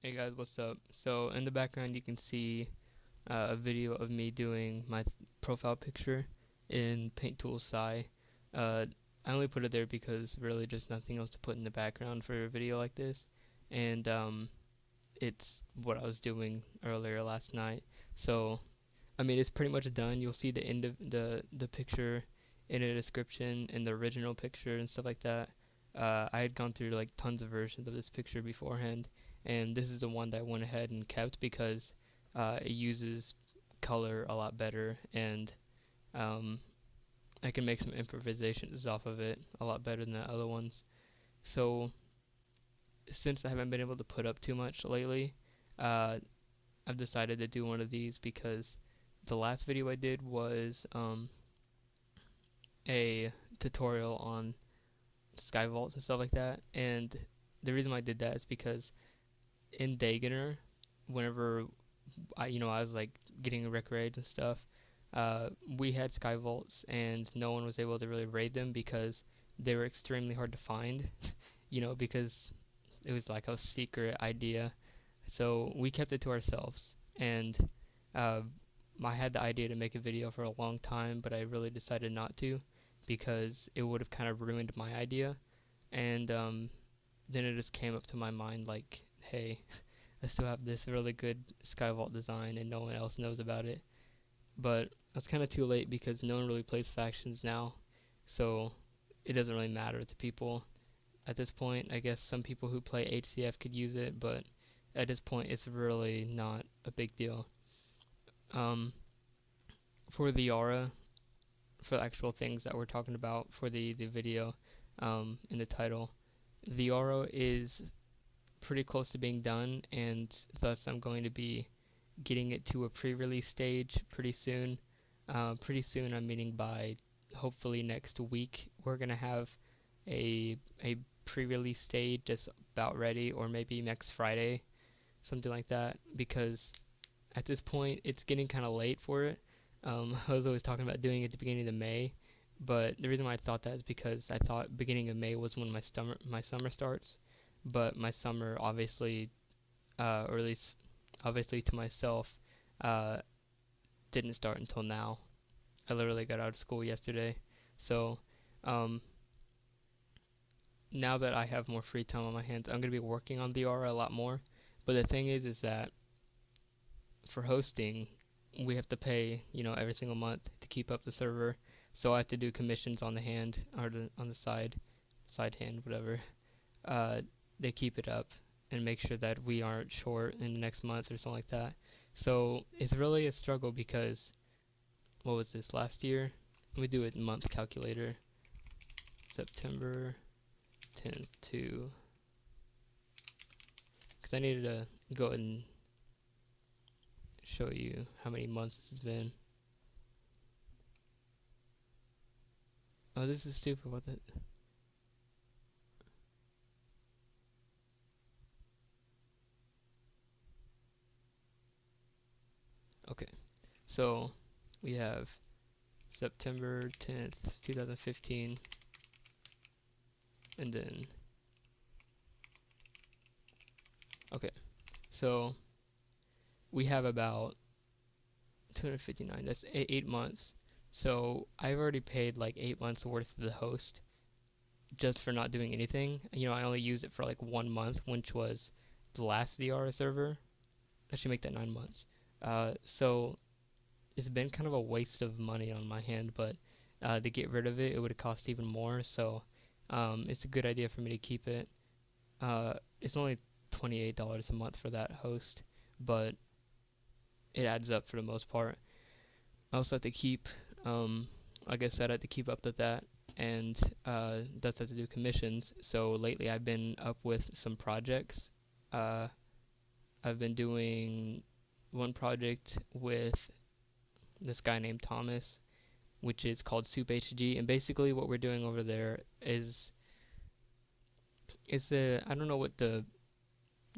Hey guys, what's up? So in the background you can see a video of me doing my profile picture in Paint Tool Sci. I only put it there because really just nothing else to put in the background for a video like this, and it's what I was doing earlier last night. So I mean it's pretty much done. You'll see the end of the picture in a description in the original picture and stuff like that. I had gone through like tons of versions of this picture beforehand, and this is the one that I went ahead and kept because it uses color a lot better, and um, I can make some improvisations off of it a lot better than the other ones. So since I haven't been able to put up too much lately, uh, I've decided to do one of these because the last video I did was a tutorial on sky vaults and stuff like that, and the reason why I did that is because in Dagener, whenever I was like getting a rec raid and stuff, we had sky vaults and no one was able to really raid them because they were extremely hard to find, because it was like a secret idea. So we kept it to ourselves, and uh, I had the idea to make a video for a long time, but I really decided not to because it would have kind of ruined my idea. And then it just came up to my mind like, hey, I still have this really good sky vault design and no one else knows about it. But it's kind of too late because no one really plays factions now, so it doesn't really matter to people at this point. I guess some people who play HCF could use it, but at this point it's really not a big deal. Um, for TheAura, for the actual things that we're talking about for the video in the title, TheAura is pretty close to being done, and thus I'm going to be getting it to a pre-release stage pretty soon. Pretty soon, I'm meaning by hopefully next week. We're gonna have a pre-release stage just about ready, or maybe next Friday, something like that. Because at this point, it's getting kind of late for it. I was always talking about doing it at the beginning of May, but the reason why I thought that is because I thought beginning of May was when my summer starts. But my summer obviously, or at least obviously to myself, uh, didn't start until now. I literally got out of school yesterday. So um, now that I have more free time on my hands, I'm going to be working on TheAura a lot more. But the thing is that for hosting, we have to pay, every single month to keep up the server. So I have to do commissions on the hand, or on the side hand, whatever. Uh, they keep it up and make sure that we aren't short in the next month or something like that. So it's really a struggle because what was this last year? Let me do a month calculator. September 10th to, because I needed to go and show you how many months this has been. Oh, this is stupid. What the? Okay, so we have September 10th, 2015, and then, okay, so we have about 259, that's 8 months. So I've already paid like 8 months worth of the host just for not doing anything. I only used it for like 1 month, which was the last TheAura server. I should make that 9 months. So it's been kind of a waste of money on my hand, but to get rid of it, it would have cost even more. So it's a good idea for me to keep it. It's only $28 a month for that host, but it adds up for the most part. I also have to keep, like I said, I have to keep up with that, and that's have to do commissions. So lately I've been up with some projects. I've been doing one project with this guy named Thomas, which is called Soup HG, and basically what we're doing over there is I don't know what the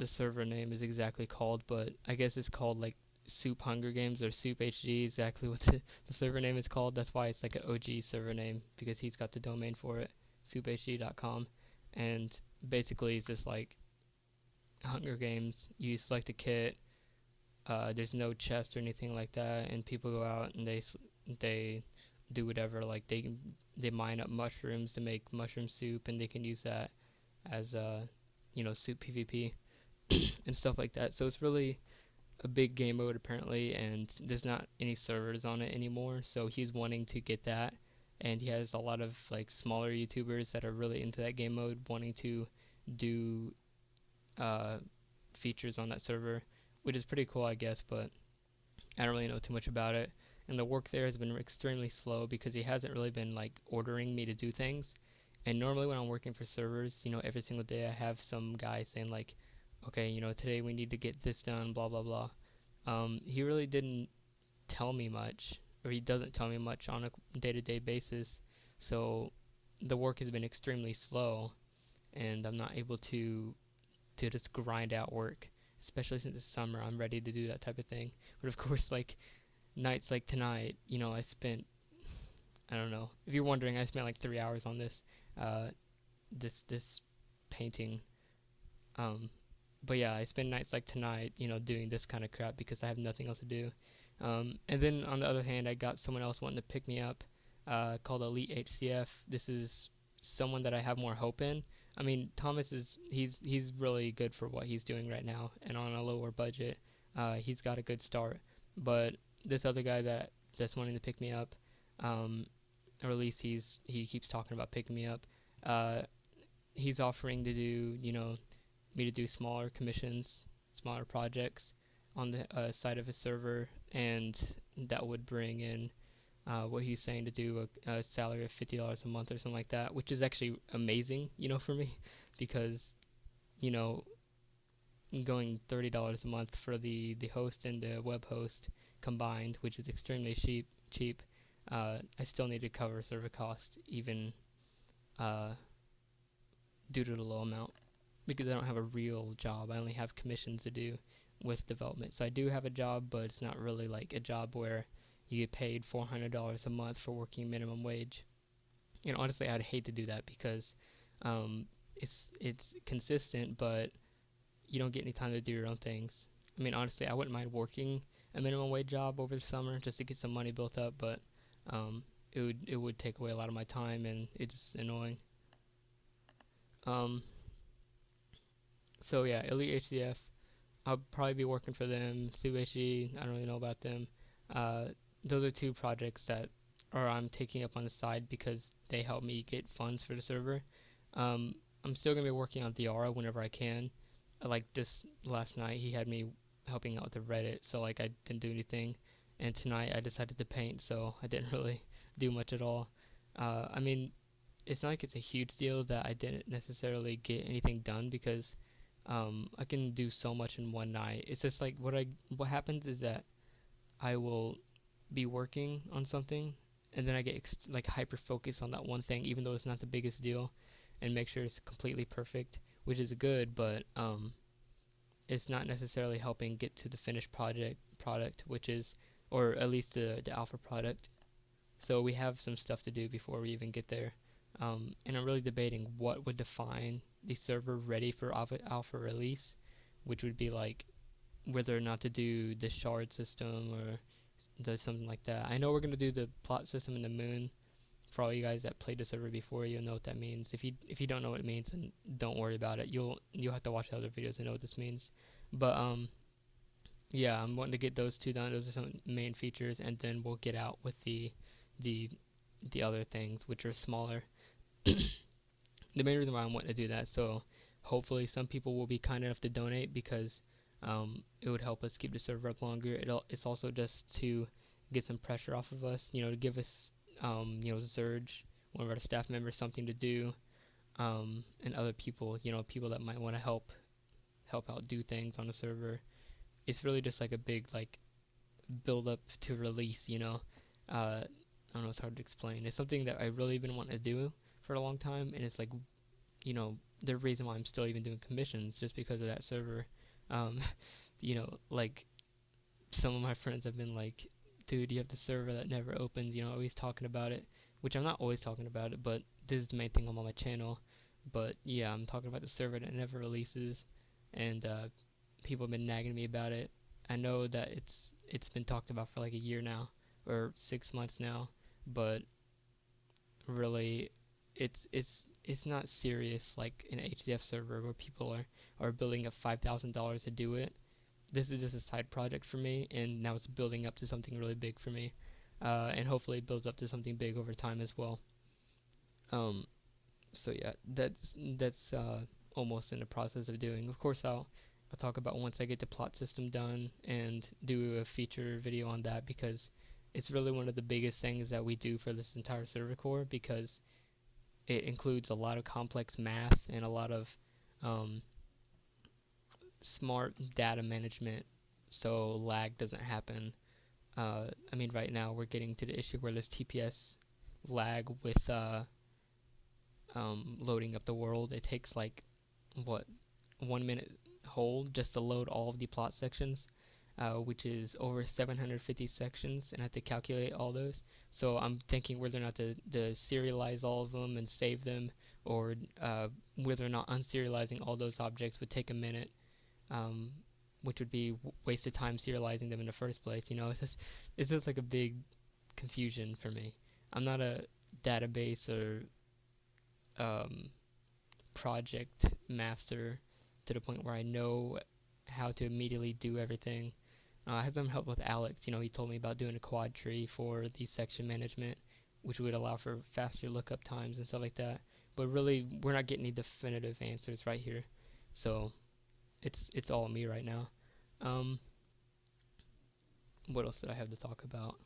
server name is exactly called, but I guess it's called like Soup Hunger Games or Soup HG, exactly what the server name is called. That's why it's like an OG server name, because he's got the domain for it, souphg.com. And basically it's just like Hunger Games. You select a kit. There's no chest or anything like that, and people go out and they do whatever. Like they mine up mushrooms to make mushroom soup, and they can use that as soup PvP and stuff like that. So it's really a big game mode apparently, and there's not any servers on it anymore. So he's wanting to get that, and he has a lot of like smaller YouTubers that are really into that game mode, wanting to do uh, features on that server, which is pretty cool, I guess. But I don't really know too much about it. And the work there has been extremely slow because he hasn't really been like ordering me to do things. And normally when I'm working for servers, every single day I have some guy saying like, okay, today we need to get this done, blah blah blah. He really didn't tell me much, or he doesn't tell me much on a day-to-day basis. So the work has been extremely slow, and I'm not able to just grind out work, especially since it's summer. I'm ready to do that type of thing. But of course, like nights like tonight, I spent, I don't know. If you're wondering, I spent like 3 hours on uh, this painting. Um, but yeah, I spend nights like tonight, doing this kind of crap because I have nothing else to do. And then on the other hand, I got someone else wanting to pick me up, called Elite HCF. This is someone that I have more hope in. I mean, Thomas he's really good for what he's doing right now, and on a lower budget, he's got a good start. But this other guy that's wanting to pick me up, um, or at least he keeps talking about picking me up. Uh, he's offering to do me to do smaller commissions, smaller projects on the side of his server, and that would bring in what he's saying to do a salary of $50 a month or something like that, which is actually amazing, for me, because you know going $30 a month for the host and the web host combined, which is extremely cheap. I still need to cover server cost even uh, due to the low amount, because I don't have a real job. I only have commissions to do with development. So I do have a job, but it's not really like a job where you get paid $400 a month for working minimum wage. Honestly, I'd hate to do that because it's consistent, but you don't get any time to do your own things. I mean, honestly, I wouldn't mind working a minimum wage job over the summer just to get some money built up, but it would take away a lot of my time, and it's just annoying. Um, so yeah, Elite HCF. I'll probably be working for them. CUHG, I don't really know about them. Uh, those are two projects that I'm taking up on the side because they help me get funds for the server. Um, I'm still gonna be working on TheAura whenever I can. Like this last night, he had me helping out with the Reddit, so like I didn't do anything. And tonight I decided to paint, so I didn't really do much at all. I mean, it's not like it's a huge deal that I didn't necessarily get anything done because I can do so much in one night. It's just like what happens is that I will be working on something, and then I get like hyper focused on that one thing, even though it's not the biggest deal, and make sure it's completely perfect, which is good, but it's not necessarily helping get to the finished product, which is, or at least the alpha product. So we have some stuff to do before we even get there. And I'm really debating what would define the server ready for alpha release, which would be like whether or not to do the shard system or something like that. I know we're going to do the plot system in the moon. For all you guys that played the server before, you'll know what that means. If you don't know what it means, then don't worry about it. You'll have to watch the other videos to know what this means. But yeah, I'm wanting to get those two done. Those are some main features, and then we'll get out with the other things, which are smaller. The main reason why I'm wanting to do that, so hopefully some people will be kind enough to donate because it would help us keep the server up longer. It's also just to get some pressure off of us, to give us Zurge, one of our staff members, something to do, and other people, people that might want to help out do things on the server. It's really just like a big like build up to release, I don't know, it's hard to explain. It's something that I've really been wanting to do for a long time, and it's like, the reason why I'm still even doing commissions, just because of that server. Um, like some of my friends have been like, dude, you have the server that never opens, always talking about it, which I'm not always talking about it, but this is the main thing on my channel. But yeah, I'm talking about the server that never releases. and people have been nagging me about it. I know that it's been talked about for like a year now, or 6 months now, but really, it's not serious like an HCF server where people are building up $5,000 to do it. This is just a side project for me, and now it's building up to something really big for me, and hopefully it builds up to something big over time as well. Um, so yeah, that's almost in the process of doing. Of course, I'll talk about once I get the plot system done and do a feature video on that, because it's really one of the biggest things that we do for this entire server core, because it includes a lot of complex math and a lot of um, smart data management, so lag doesn't happen. I mean, right now we're getting to the issue where there's TPS lag with loading up the world. It takes like, what, 1 minute hold just to load all of the plot sections, which is over 750 sections, and I have to calculate all those. So I'm thinking whether or not to serialize all of them and save them, or whether or not unserializing all those objects would take a minute, which would be wasted time serializing them in the first place. It's just like a big confusion for me. I'm not a database or project master to the point where I know how to immediately do everything. I had some help with Alex. He told me about doing a quad tree for the section management, which would allow for faster lookup times and stuff like that. But really, we're not getting any definitive answers right here. So it's all me right now. What else did I have to talk about?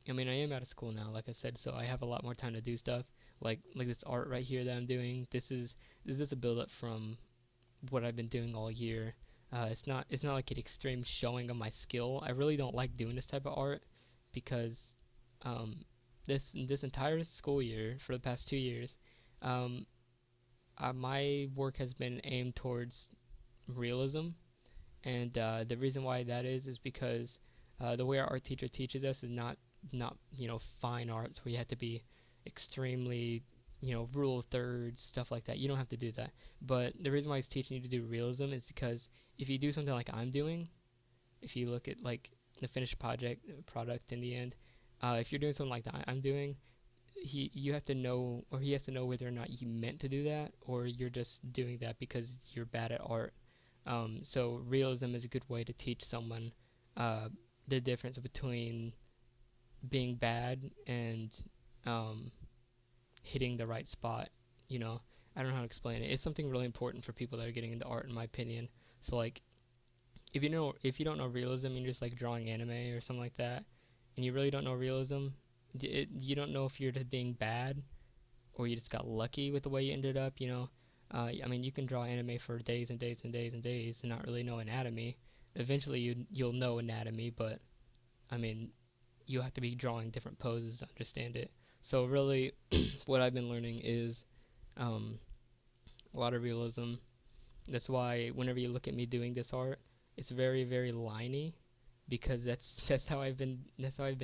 I mean, I am out of school now, like I said, so I have a lot more time to do stuff. Like this art right here that I'm doing. This is a build up from what I've been doing all year. It's not like an extreme showing of my skill. I really don't like doing this type of art, because this entire school year for the past 2 years, my work has been aimed towards realism, and the reason why that is because the way our art teacher teaches us is not fine arts where you have to be extremely rule of thirds, stuff like that. You don't have to do that. But the reason why he's teaching you to do realism is because if you do something like I'm doing, if you look at like the finished product in the end, if you're doing something like that I'm doing, you have to know, or he has to know, whether or not you meant to do that or you're just doing that because you're bad at art. So realism is a good way to teach someone the difference between being bad and hitting the right spot. I don't know how to explain it. It's something really important for people that are getting into art, in my opinion. So like, if you don't know realism and you're just like drawing anime or something like that, and you really don't know realism, you don't know if you're just being bad or you just got lucky with the way you ended up. I mean, you can draw anime for days and days and days and days and not really know anatomy. Eventually you'll know anatomy, but I mean, you have to be drawing different poses to understand it. So really, what I've been learning is a lot of realism. That's why whenever you look at me doing this art, it's very, very liney, because that's how I've been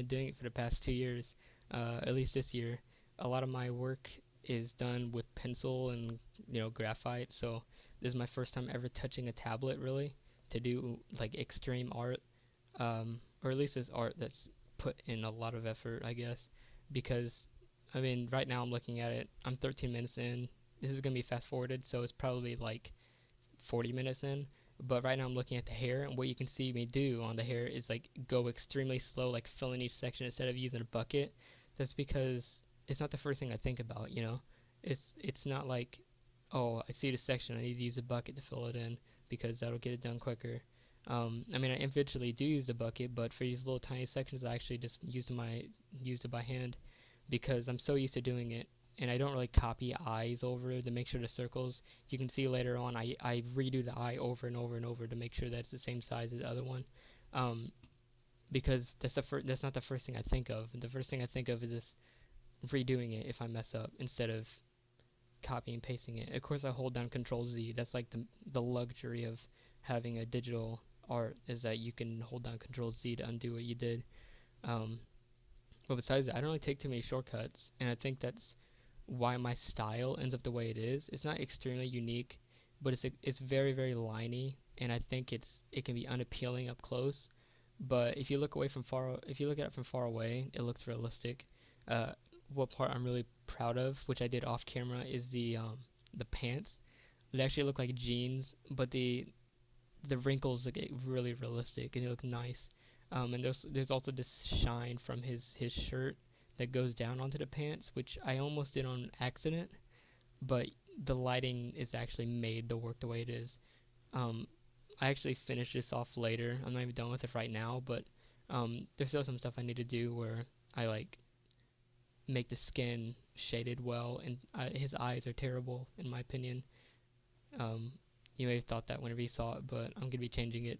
doing it for the past 2 years. At least this year, a lot of my work is done with pencil and graphite. So this is my first time ever touching a tablet really to do like extreme art, or at least it's art that's put in a lot of effort, I guess, because I mean, right now I'm looking at it, I'm 13 minutes in. This is going to be fast forwarded, so it's probably like 40 minutes in, but right now I'm looking at the hair, and what you can see me do on the hair is like go extremely slow, like filling each section instead of using a bucket. That's because it's not the first thing I think about. It's not like, oh, I see the section, I need to use a bucket to fill it in because that'll get it done quicker. I mean, I eventually do use the bucket, but for these little tiny sections, I actually just used it by hand, because I'm so used to doing it, and I don't really copy eyes over to make sure the circles. You can see later on, I redo the eye over and over and over to make sure that it's the same size as the other one, because that's not the first thing I think of. The first thing I think of is just redoing it if I mess up, instead of copy and pasting it. Of course, I hold down Control Z. That's like the luxury of having a digital art, is that you can hold down Control Z to undo what you did. But besides that, I don't really take too many shortcuts, and I think that's why my style ends up the way it is. It's not extremely unique, but it's very very liney, and I think it can be unappealing up close. But if you look at it from far away, it looks realistic. Uh, what part I'm really proud of, which I did off camera, is the pants. They actually look like jeans, but the wrinkles look really realistic and they look nice. And there's also this shine from his shirt that goes down onto the pants, which I almost did on accident, but the lighting is actually made to work the way it is. Um, I actually finished this off later. I'm not even done with it right now, but there's still some stuff I need to do where I like make the skin shaded well, and his eyes are terrible in my opinion. Um, you may have thought that whenever you saw it, but I'm gonna be changing it.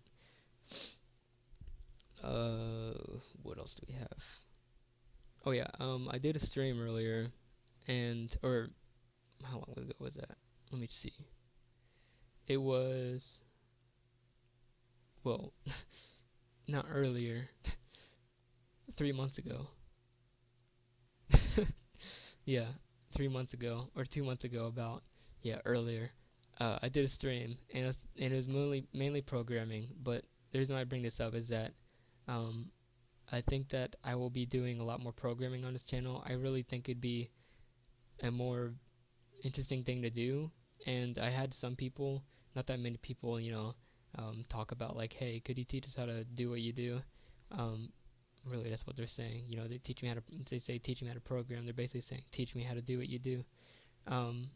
Uh, what else do we have? Oh yeah, I did a stream earlier, or how long ago was that? Let me see. It was, well, not earlier, 3 months ago. Yeah, 3 months ago or 2 months ago, about, yeah, earlier. I did a stream, and it was mainly programming. But the reason why I bring this up is that um, I think that I will be doing a lot more programming on this channel. I really think it'd be a more interesting thing to do. And I had some people, not that many people, talk about like, hey, could you teach us how to do what you do? Um, Really, that's what they're saying. They say teach me how to program. They're basically saying teach me how to do what you do. Um,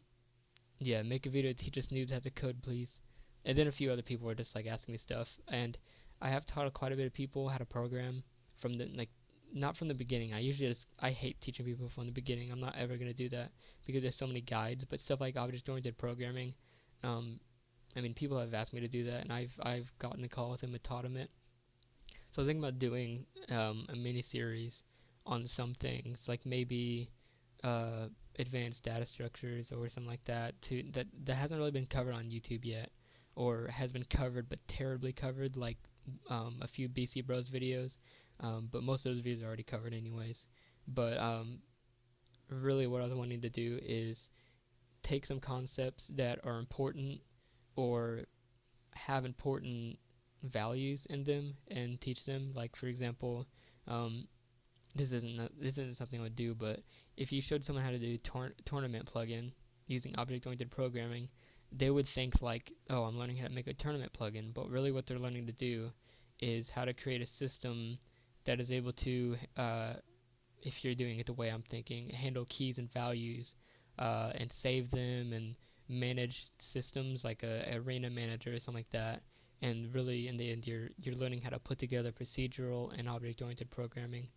yeah, make a video to teach us noobs how to code, please. And then a few other people were just like asking me stuff, and I have taught quite a bit of people how to program from the like not from the beginning. I hate teaching people from the beginning. I'm not ever gonna do that because there's so many guides. But stuff like object-oriented programming, um, I mean, people have asked me to do that, and I've gotten a call with them and taught them it. So I was thinking about doing a mini series on some things, like maybe uh, advanced data structures or something like that. That hasn't really been covered on YouTube yet, or has been covered but terribly covered, like a few BC Bros videos. But most of those videos are already covered anyways. But really, what I was wanting to do is take some concepts that are important or have important values in them and teach them. Like for example, um, this isn't something I would do, but if you showed someone how to do tournament plugin using object-oriented programming, they would think like, oh, I'm learning how to make a tournament plugin. But really, what they're learning to do is how to create a system that is able to, if you're doing it the way I'm thinking, handle keys and values, and save them and manage systems like a arena manager or something like that. And really, in the end, you're learning how to put together procedural and object-oriented programming.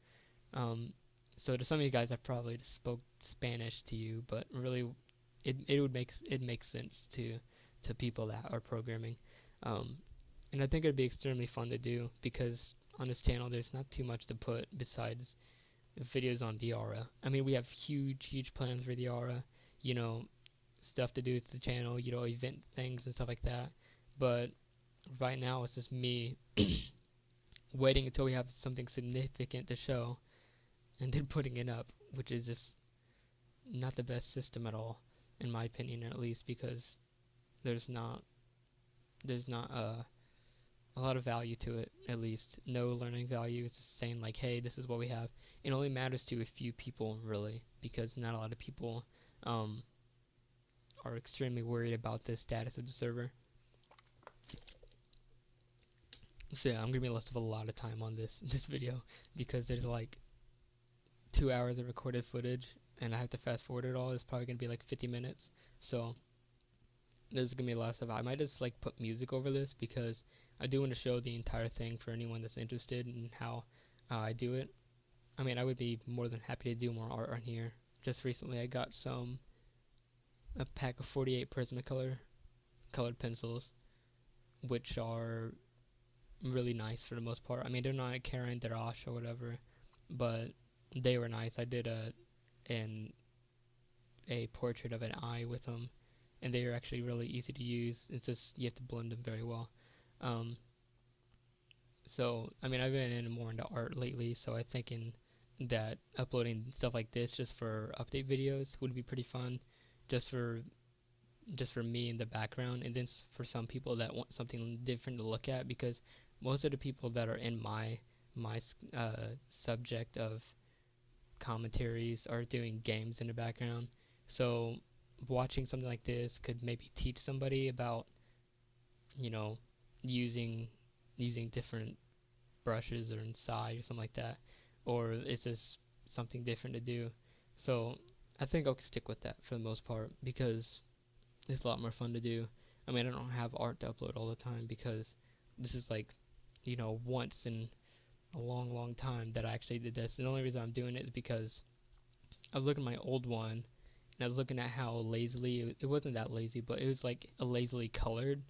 Um, so to some of you guys, I probably just spoke Spanish to you, but really, it makes sense to people that are programming. Um, and I think it'd be extremely fun to do because on this channel, there's not too much to put besides videos on TheAura. I mean, we have huge plans for TheAura. You know, stuff to do with the channel. Event things and stuff like that. But right now, it's just me waiting until we have something significant to show and then putting it up, which is just not the best system at all, in my opinion, at least, because there's not a lot of value to it. At least no learning value. It's just saying like, hey, this is what we have. It only matters to a few people, really, because not a lot of people are extremely worried about the status of the server. So yeah, I'm gonna be lost of a lot of time on this video because there's like 2 hours of recorded footage, and I have to fast forward it all. It's probably gonna be like 50 minutes. So there's gonna be a lot of stuff. I might just like put music over this because I do want to show the entire thing for anyone that's interested in how I do it. I mean, I would be more than happy to do more art on here. Just recently, I got a pack of 48 Prismacolor colored pencils, which are really nice for the most part. I mean, they're not Karen Darash or whatever, but they were nice. I did a portrait of an eye with them, and they are actually really easy to use. It's just you have to blend them very well. So I mean, I've been more into art lately, so I think that uploading stuff like this just for update videos would be pretty fun, just for me in the background, and then for some people that want something different to look at, because most of the people that are in my subject of commentaries are doing games in the background. So watching something like this could maybe teach somebody about, you know, using different brushes or inside or something like that, or is this something different to do? So I think I'll stick with that for the most part, because it's a lot more fun to do. I mean, I don't have art to upload all the time, because this is like, once in a long, long time that I actually did this. And the only reason I'm doing it is because I was looking at my old one, and I was looking at how lazily, it wasn't that lazy, but it was like a lazily colored.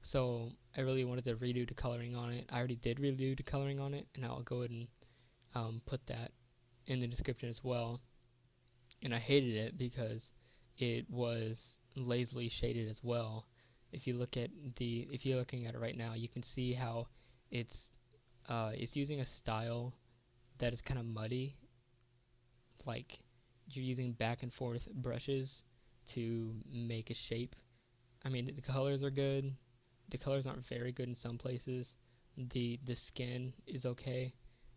So I really wanted to redo the coloring on it. I already did redo the coloring on it, and I'll go ahead and put that in the description as well. And I hated it because it was lazily shaded as well. If you're looking at it right now, you can see how it's using a style that is kind of muddy, like you're using back and forth brushes to make a shape. I mean, the colors are good. The colors aren't very good in some places. The skin is okay,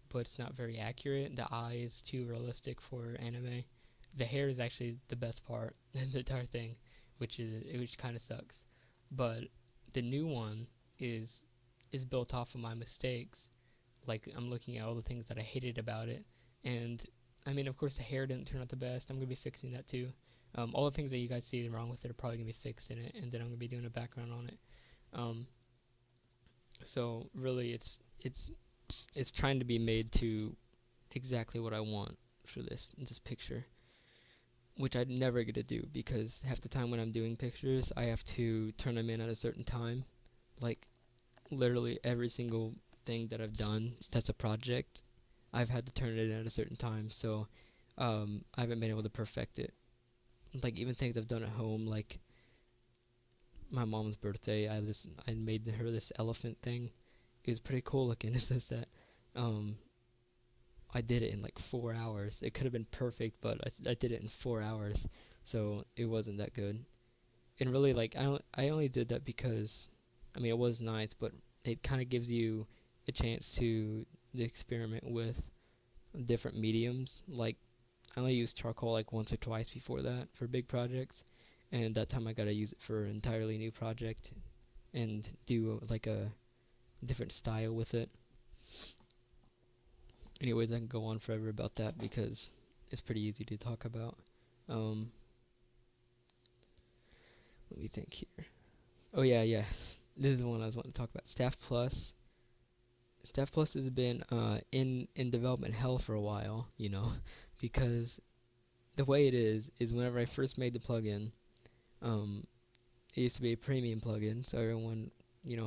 but it's not very accurate. The eye is too realistic for anime. The hair is actually the best part in the entire thing, which kind of sucks. But the new one is built off of my mistakes. Like, I'm looking at all the things that I hated about it, and I mean, of course, the hair didn't turn out the best. I'm gonna be fixing that too. All the things that you guys see wrong with it are probably gonna be fixed in it, and then I'm gonna be doing a background on it. Um, so really, it's trying to be made to exactly what I want for this picture, which I'd never get to do, because half the time when I'm doing pictures, I have to turn them in at a certain time. Like, literally every single thing that I've done that's a project, I've had to turn it in at a certain time, so I haven't been able to perfect it. Like, even things I've done at home, like my mom's birthday, I made her this elephant thing. It was pretty cool looking. It's just that I did it in like 4 hours. It could have been perfect, but I did it in 4 hours, so it wasn't that good. And really, like, I only did that because, I mean, it was nice, but it kind of gives you a chance to experiment with different mediums. Like, I only used charcoal like once or twice before that for big projects, and that time I got to use it for an entirely new project and do like a different style with it. Anyways, I can go on forever about that because it's pretty easy to talk about. Let me think here. Oh yeah. This is the one I was wanting to talk about. Staff Plus. Staff Plus has been in development hell for a while, because the way it is whenever I first made the plugin, it used to be a premium plugin, so everyone,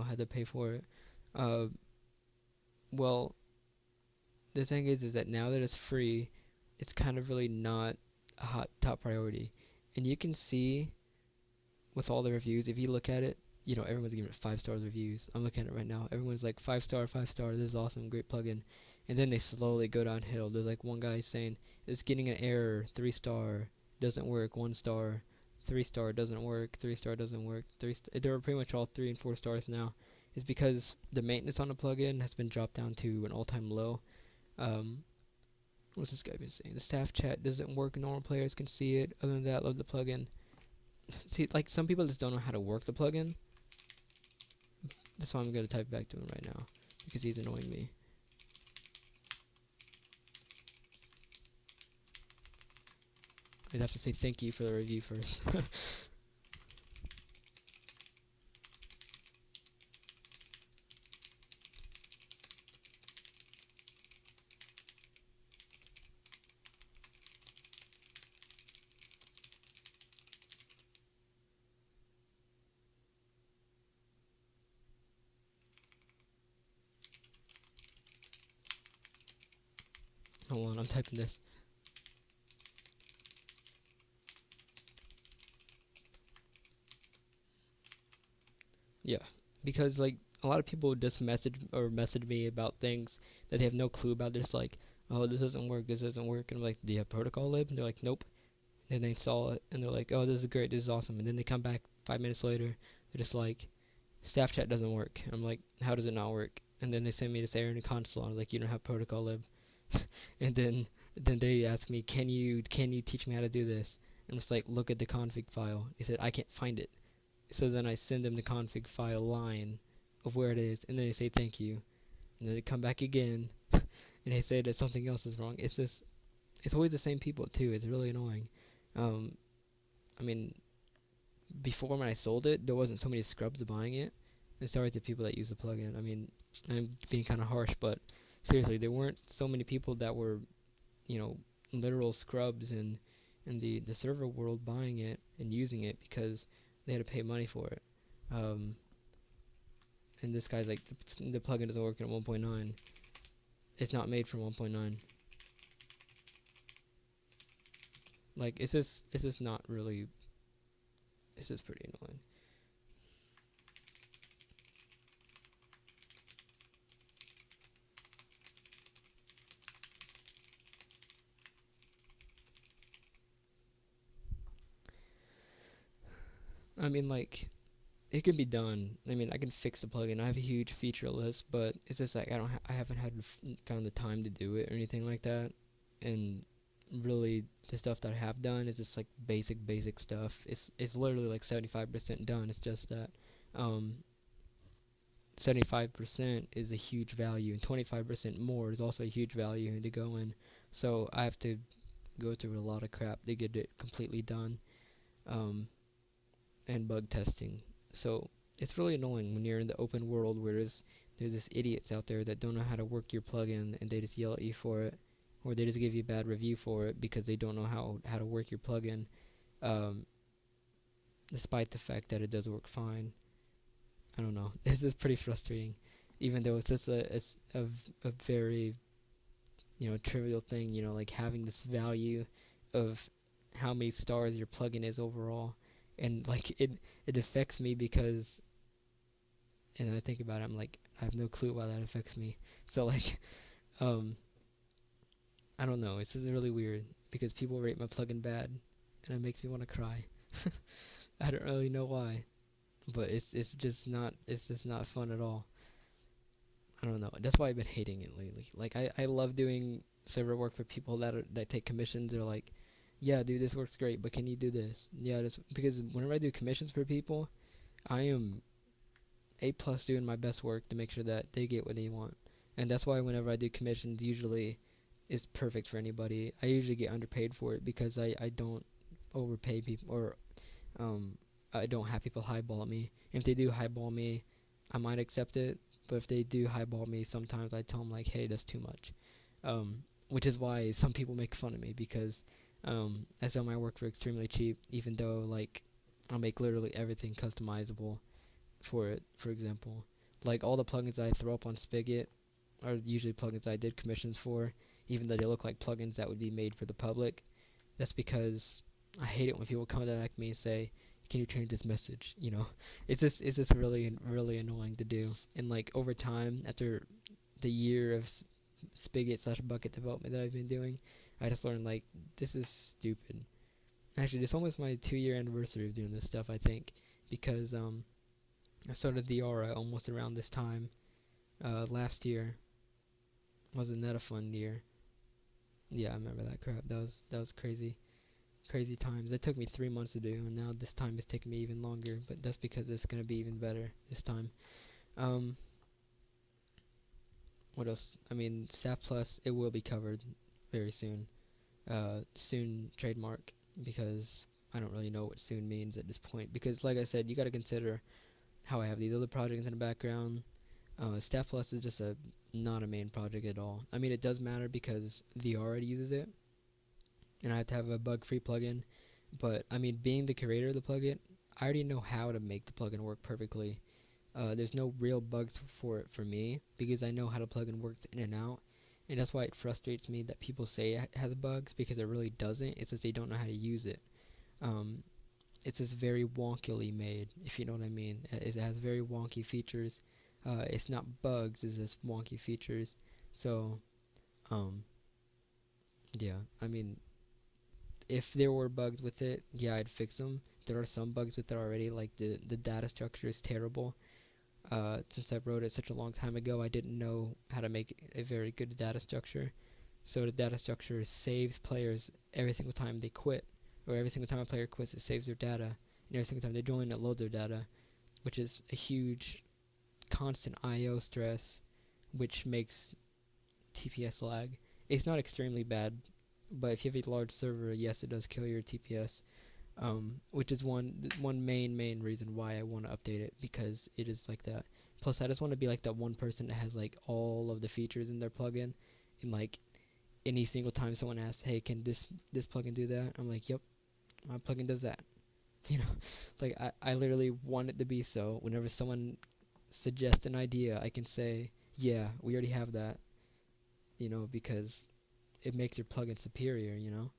had to pay for it. Well, the thing is that now that it's free, it's kind of really not a top priority. And you can see with all the reviews, if you look at it, everyone's giving it 5-star reviews. I'm looking at it right now. Everyone's like 5-star, 5-star, this is awesome, great plugin. And then they slowly go downhill. There's like one guy saying, it's getting an error, 3-star, doesn't work, 1-star, 3-star, doesn't work, 3-star, doesn't work, they're pretty much all 3 and 4 stars now. It's because the maintenance on the plugin has been dropped down to an all-time low. What's this guy been saying? The staff chat doesn't work, normal players can see it. Other than that, love the plugin. See, like, some people just don't know how to work the plugin. That's why I'm going to type back to him right now, because he's annoying me. I'd have to say thank you for the review first. Hold on, I'm typing this. Yeah, because like a lot of people just message me about things that they have no clue about. They're just like, oh, this doesn't work. And I'm like, do you have protocol lib? And they're like, nope. And they install it, and they're like, oh, this is great, this is awesome. And then they come back 5 minutes later, they're just like, staff chat doesn't work. I'm like, how does it not work? And then they send me this error in the console. I'm like, you don't have protocol lib. And then they ask me, can you teach me how to do this? And it's like, look at the config file. He said, I can't find it. So then I send them the config file line of where it is, and then they say thank you. And then they come back again, and they say that something else is wrong. It's always the same people too. It's really annoying. Um, I mean, before when I sold it, there wasn't so many scrubs buying it. And sorry to people that use the plugin. I mean, I'm being kind of harsh, but seriously, there weren't so many people that were, you know, literal scrubs in the server world buying it and using it because they had to pay money for it. Um, and this guy's like, the plugin doesn't work at 1.9. It's not made for 1.9. Like, it's just not really. This is pretty annoying. I mean, like, it can be done. I mean, I can fix the plugin. I have a huge feature list, but it's just like I haven't found the time to do it or anything like that. And really, the stuff that I have done is just like basic stuff. It's literally like 75% done. It's just that um 75% is a huge value, and 25% more is also a huge value to go in. So I have to go through a lot of crap to get it completely done. Um, and bug testing. So it's really annoying when you're in the open world where there's this idiots out there that don't know how to work your plugin, and they just yell at you for it, or they just give you a bad review for it because they don't know how to work your plugin, um, despite the fact that it does work fine. I don't know. This is pretty frustrating, even though it's just a very, you know, trivial thing. You know, like having this value of how many stars your plugin is overall, and like it affects me because, and I think about it, I'm like, I have no clue why that affects me. So like, um, I don't know. It's just really weird because people rate my plugin bad, and it makes me want to cry. I don't really know why, but it's just not fun at all. I don't know. That's why I've been hating it lately. Like I love doing server work for people that take commissions. They're like, yeah, dude, this works great, but can you do this? Yeah, this because whenever I do commissions for people, I am A+ doing my best work to make sure that they get what they want. And that's why whenever I do commissions, usually it's perfect for anybody. I usually get underpaid for it because I don't overpay people, or um I don't have people highball me. If they do highball me, I might accept it. But if they do highball me, sometimes I tell them like, hey, that's too much. Which is why some people make fun of me because I sell my work for extremely cheap, even though like I'll make literally everything customizable for it. For example, like all the plugins I throw up on Spigot are usually plugins I did commissions for, even though they look like plugins that would be made for the public. That's because I hate it when people come back to me and say, "Can you change this message?" You know, it's just really annoying to do. And like over time, after the year of Spigot slash bucket development that I've been doing, I just learned like this is stupid. Actually, it's almost my 2 year anniversary of doing this stuff. I think because I started TheAura almost around this time last year. Wasn't that a fun year? Yeah, I remember that crap. That was crazy times. It took me 3 months to do, and now this time it's taking me even longer. But that's because it's gonna be even better this time. Um, what else? I mean, Staff Plus, it will be covered very soon. Soon trademark, because I don't really know what soon means at this point. Because like I said, you got to consider how I have these other projects in the background. Staff Plus is just not a main project at all. I mean, it does matter because TheAura uses it, and I have to have a bug-free plugin. But I mean, being the creator of the plugin, I already know how to make the plugin work perfectly. There's no real bugs for it for me because I know how the plugin works in and out, and that's why it frustrates me that people say it has bugs because it really doesn't. It's just they don't know how to use it. Um, it's just very wonkily made, if you know what I mean. It has very wonky features. It's not bugs, it's just wonky features. So, um, Yeah, I mean, if there were bugs with it, yeah, I'd fix them. There are some bugs with it already, like the data structure is terrible. Since I wrote it such a long time ago, I didn't know how to make a very good data structure. So the data structure saves players every single time they quit, or every single time a player quits, it saves their data, and every single time they join, it loads their data, which is a huge constant I/O stress, which makes TPS lag. It's not extremely bad, but if you have a large server, yes, it does kill your TPS. Which is one main reason why I want to update it, because it is like that. Plus, I just want to be like that one person that has like all of the features in their plugin, and like any single time someone asks, "Hey, can this plugin do that?" I'm like, "Yep, my plugin does that." You know, like I literally want it to be so. Whenever someone suggests an idea, I can say, "Yeah, we already have that." You know, because it makes your plugin superior. You know,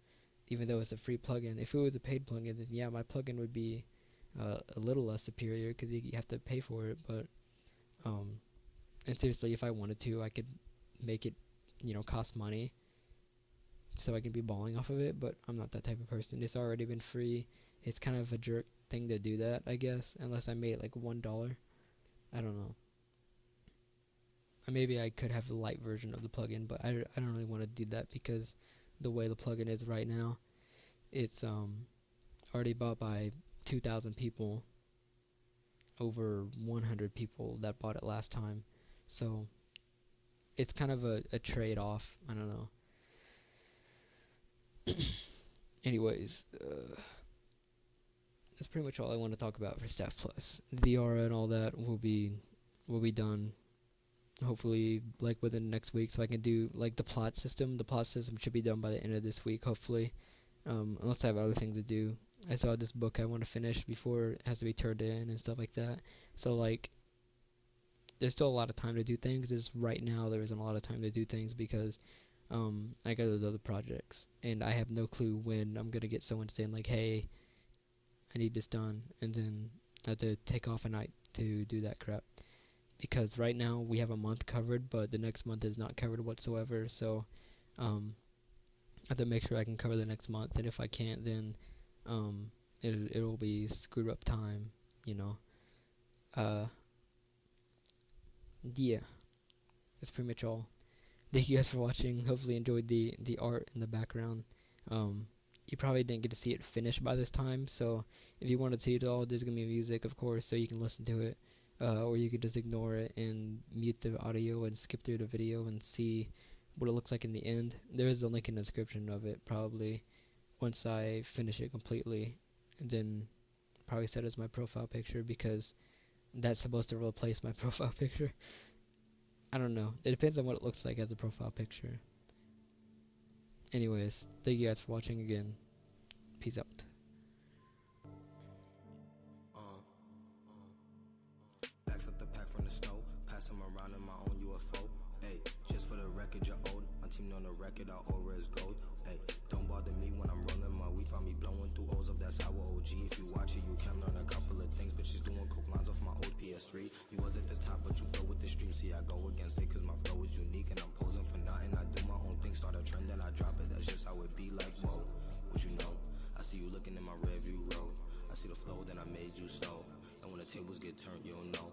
even though it's a free plugin. If it was a paid plugin, then yeah, my plugin would be a little less superior because you have to pay for it. But um, and seriously, if I wanted to, I could make it, cost money, so I can be balling off of it. But I'm not that type of person. It's already been free. It's kind of a jerk thing to do that, I guess, unless I made it like $1. I don't know. Maybe I could have a light version of the plugin, but I don't really want to do that because the way the plugin is right now, it's already bought by 2,000 people, over 100 people that bought it last time. So it's kind of a trade-off. I don't know. Anyways, that's pretty much all I want to talk about for Staff Plus. TheAura and all that will be done hopefully like within next week, so I can do like the plot system. The plot system should be done by the end of this week, hopefully. Unless I have other things to do. I still have this book I want to finish before it has to be turned in and stuff like that. So like, there's still a lot of time to do things. Just right now there isn't a lot of time to do things because I got those other projects, and I have no clue when I'm gonna get someone saying like, "Hey, I need this done," and then I have to take off a night to do that crap. Because right now we have a month covered, but the next month is not covered whatsoever. So I have to make sure I can cover the next month, and if I can't, then it'll be screwed up time, you know. Uh, yeah, that's pretty much all. Thank you guys for watching. Hopefully, you enjoyed the art in the background. You probably didn't get to see it finished by this time, so if you want to see it all, there's gonna be music, of course, so you can listen to it. Or you could just ignore it and mute the audio and skip through the video and see what it looks like in the end. There is a link in the description of it, probably, once I finish it completely, and then probably set as my profile picture because that's supposed to replace my profile picture. I don't know. It depends on what it looks like as a profile picture. Anyways, thank you guys for watching again. Peace out. Backs up the pack from the snow, pass them around in my own UFO. Hey, just for the record, you're old. My team on the record, our aura is gold. Hey, don't bother me when I'm rolling my weed. Find me blowing through O's up, that's our OG. If you watch it, you can learn a couple of things. But she's doing coke lines off my old PS3. You was at the top, but you flow with the stream. See, I go against it, cause my flow is unique. And I'm posing for nothing. I do my own thing, start a trend, and I drop it. That's just how it be like, whoa. What you know? I see you looking in my rearview road. I see the flow, then I made you so. And when the tables get turned, you'll know.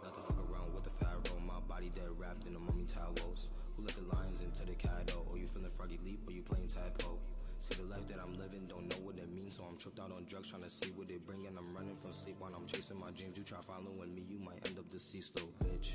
Not to fuck around with the pharaoh. My body dead wrapped in the mummy towels. Who let the lions into the cattle? Or you feeling froggy leap, or you playing tadpole? See the life that I'm living, don't know what it means. So I'm tripped out on drugs, trying to see what it bring. And I'm running from sleep while I'm chasing my dreams. You try following me, you might end up deceased, little bitch.